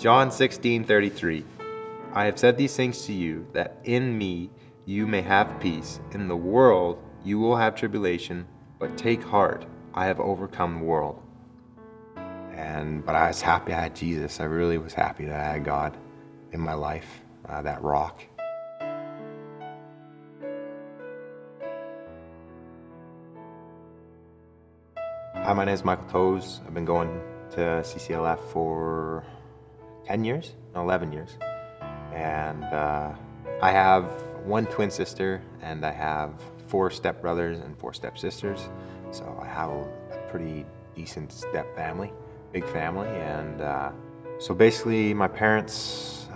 John 16:33. I have said these things to you, that in me you may have peace. In the world you will have tribulation, but take heart, I have overcome the world. But I was happy I had Jesus. I really was happy that I had God in my life, that rock. Hi, my name is Michael Toes. I've been going to CCLF for 10 years, no, 11 years. And I have one twin sister, and I have 4 stepbrothers and 4 stepsisters. So I have a pretty decent step family, big family. And so basically my parents,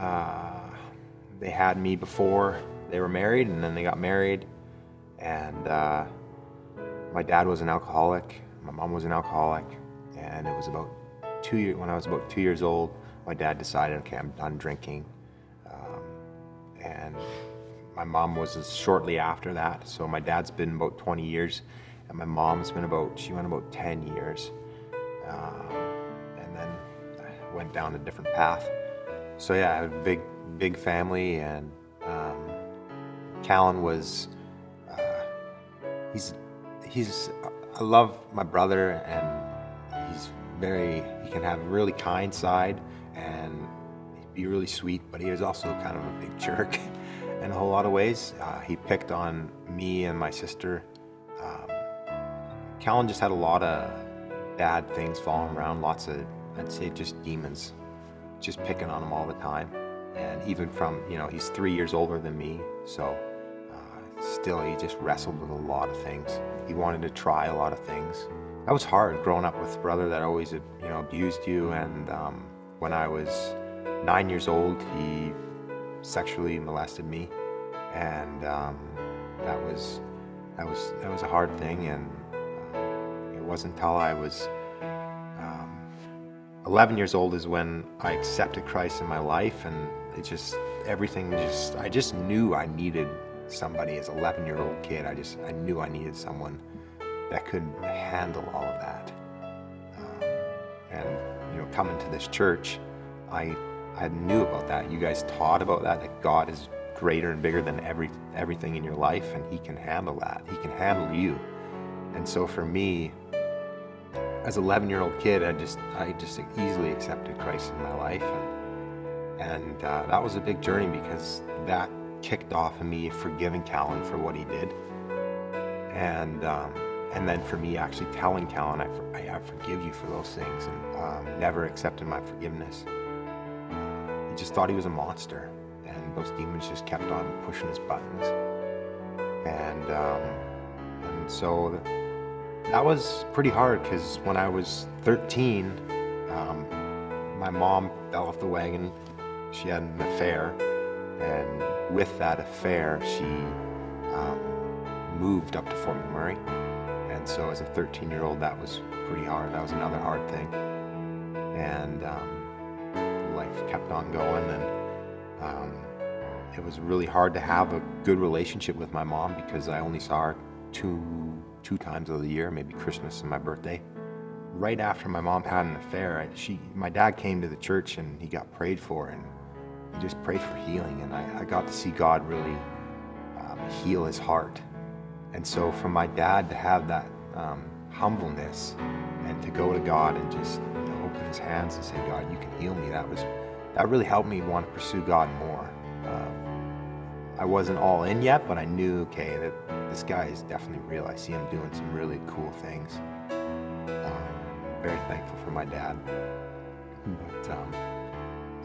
they had me before they were married, and then they got married. And my dad was an alcoholic. My mom was an alcoholic, and it was about when I was about 2 years old, my dad decided, okay, I'm done drinking. And my mom was shortly after that. So my dad's been about 20 years, and my mom's been she went about 10 years. And then I went down a different path. So yeah, I have a big family, and Callan was, I love my brother, and he can have a really kind side and be really sweet, but he was also kind of a big jerk in a whole lot of ways. He picked on me and my sister. Callan just had a lot of bad things falling around, lots of, I'd say, just demons, just picking on him all the time. And even from, he's 3 years older than me, so still he just wrestled with a lot of things. He wanted to try a lot of things. That was hard, growing up with a brother that always, abused you. And when I was 9 years old, he sexually molested me, and that was a hard thing. And it wasn't until I was 11 years old is when I accepted Christ in my life, and I just knew I needed somebody. As an 11-year-old kid, I knew I needed someone that could handle all of that. And coming to this church, I knew about that. You guys taught about that God is greater and bigger than everything in your life, and He can handle that. He can handle you. And so for me, as an 11-year-old kid, I just easily accepted Christ in my life, and that was a big journey, because that kicked off of me forgiving Callan for what he did, and then for me actually telling Callan, I forgive you for those things, and never accepted my forgiveness. He just thought he was a monster, and those demons just kept on pushing his buttons, and so that was pretty hard, because when I was 13, my mom fell off the wagon. She had an affair, and with that affair, she moved up to Fort McMurray. And so as a 13-year-old, that was pretty hard. That was another hard thing. And life kept on going, and it was really hard to have a good relationship with my mom, because I only saw her two times of the year, maybe Christmas and my birthday. Right after my mom had an affair, my dad came to the church, and he got prayed for, and he just prayed for healing, and I got to see God really heal his heart. And so for my dad to have that humbleness, and to go to God and just open his hands and say, God, you can heal me, that really helped me want to pursue God more. I wasn't all in yet, but I knew, okay, that this guy is definitely real. I see him doing some really cool things. Very thankful for my dad. But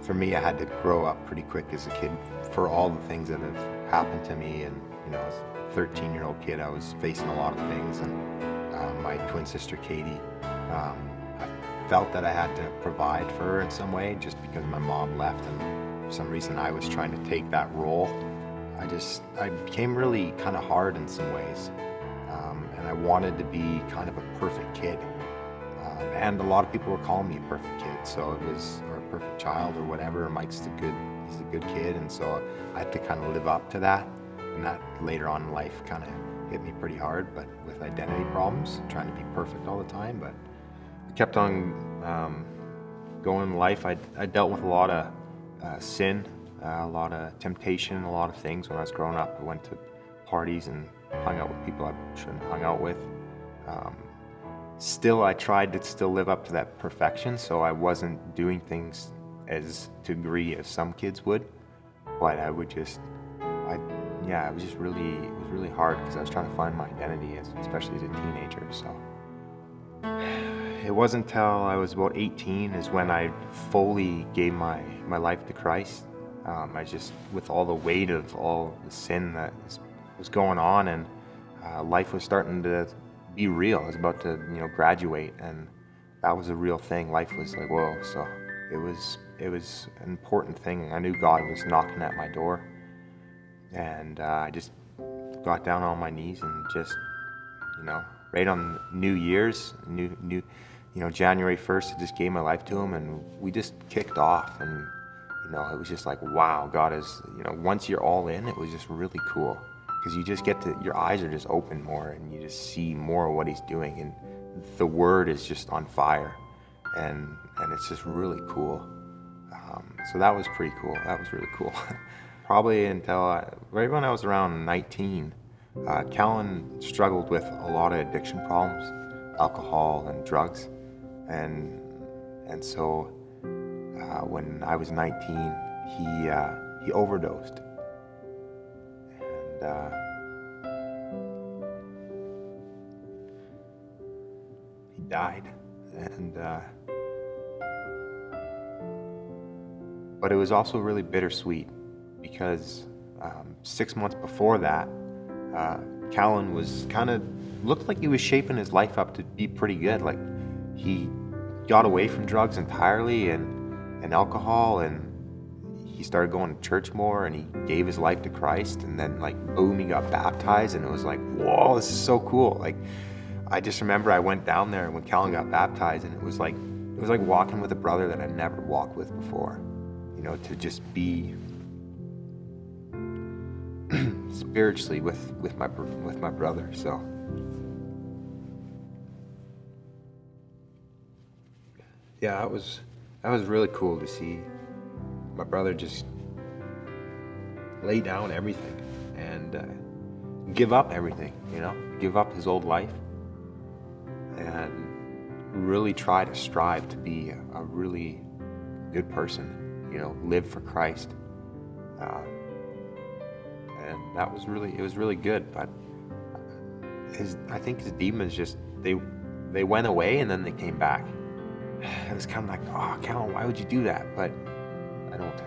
for me, I had to grow up pretty quick as a kid for all the things that have happened to me. And as a 13-year-old kid, I was facing a lot of things. And my twin sister, Katie, I felt that I had to provide for her in some way, just because my mom left, and for some reason I was trying to take that role. I became really kind of hard in some ways, and I wanted to be kind of a perfect kid, and a lot of people were calling me a perfect kid, or a perfect child, or whatever. Mike's he's a good kid, and so I had to kind of live up to that, and that later on in life kind of hit me pretty hard, but with identity problems, trying to be perfect all the time. But I kept on going in life, I dealt with a lot of sin, a lot of temptation, a lot of things when I was growing up. I went to parties and hung out with people I shouldn't have hung out with. Still, I tried to still live up to that perfection, so I wasn't doing things as to degree as some kids would, but it was just really hard because I was trying to find my identity, especially as a teenager. So it wasn't until I was about 18 is when I fully gave my life to Christ. I just, with all the weight of all the sin that was going on, and life was starting to be real. I was about to, graduate, and that was a real thing. Life was like, whoa. So it was an important thing. I knew God was knocking at my door, and I just got down on my knees and just, right on New Year's, January 1st, I just gave my life to Him, and we just kicked off. And it was just like, wow, God is, once you're all in, it was just really cool. Because you just your eyes are just open more, and you just see more of what He's doing, and the Word is just on fire, and it's just really cool. So that was pretty cool. That was really cool. Probably until right when I was around 19, Callan struggled with a lot of addiction problems, alcohol and drugs, and so when I was 19, he overdosed. He died, but it was also really bittersweet because 6 months before that, Callan was looked like he was shaping his life up to be pretty good. Like, he got away from drugs entirely and alcohol, and he started going to church more, and he gave his life to Christ, and then boom, he got baptized, and it was like, whoa, this is so cool. Like, I just remember I went down there when Callan got baptized, and it was like walking with a brother that I never walked with before, to just be spiritually with my brother. So yeah, that was really cool to see my brother just lay down everything and give up everything, give up his old life and really try to strive to be a really good person, live for Christ. And that was really good. But I think his demons just, they went away and then they came back. It was kind of like, oh, Callan, why would you do that? But I don't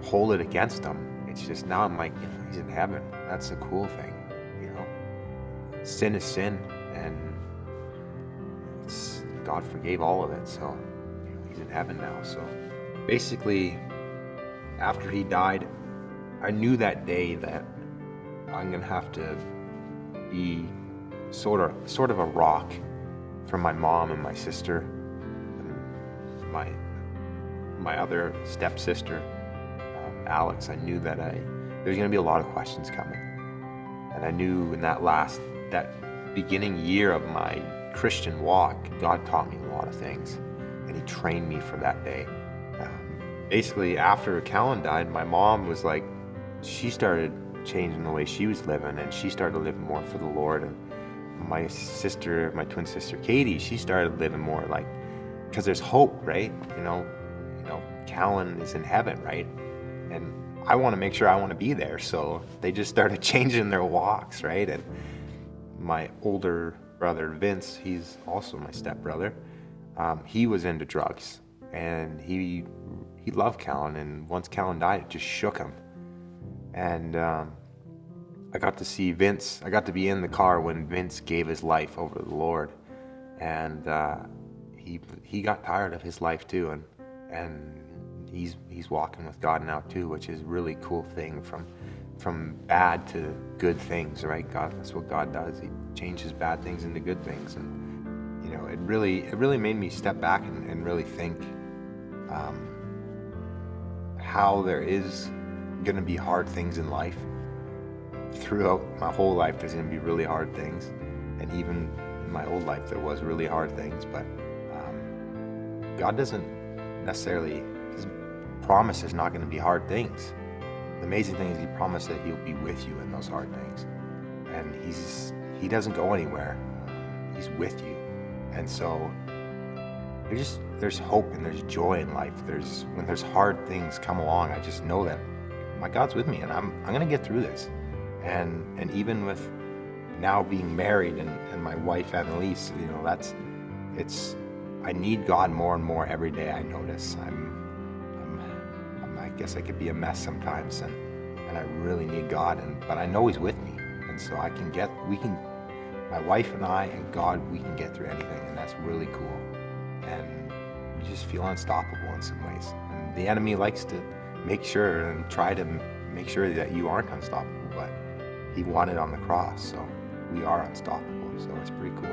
hold it against him. It's just, now I'm like, he's in heaven. That's the cool thing, Sin is sin, and God forgave all of it. So he's in heaven now. So basically, after he died, I knew that day that I'm gonna have to be sort of a rock for my mom and my sister and my other stepsister, Alex. I knew that there's gonna be a lot of questions coming, and I knew in that beginning year of my Christian walk, God taught me a lot of things, and He trained me for that day. Basically, after Callan died, my mom was like, she started changing the way she was living, and she started living more for the Lord. And my twin sister Katie, she started living more because there's hope, right? Callan is in heaven, right? And I want to make sure I want to be there. So they just started changing their walks, right? And my older brother Vince, he's also my stepbrother. He was into drugs, and he loved Callan. And once Callan died, it just shook him. And I got to see Vince. I got to be in the car when Vince gave his life over to the Lord, and he got tired of his life too, and he's walking with God now too, which is a really cool thing, from bad to good things, right? God, that's what God does. He changes bad things into good things, and it really made me step back and really think how there is going to be hard things in life. Throughout my whole life, there's going to be really hard things, and even in my old life, there was really hard things. But God doesn't necessarily, his promise is not going to be hard things. The amazing thing is he promised that he'll be with you in those hard things. And he doesn't go anywhere. He's with you. And so there's hope and there's joy in life. When there's hard things come along, I just know that my God's with me, and I'm gonna get through this. And even with now being married and my wife Annalise, I need God more and more every day. I notice I guess I could be a mess sometimes, and I really need God, but I know He's with me, and so my wife and I and God, we can get through anything, and that's really cool. And you just feel unstoppable in some ways. And the enemy likes to make sure and try to make sure that you aren't unstoppable, but He won it on the cross, so we are unstoppable. So it's pretty cool.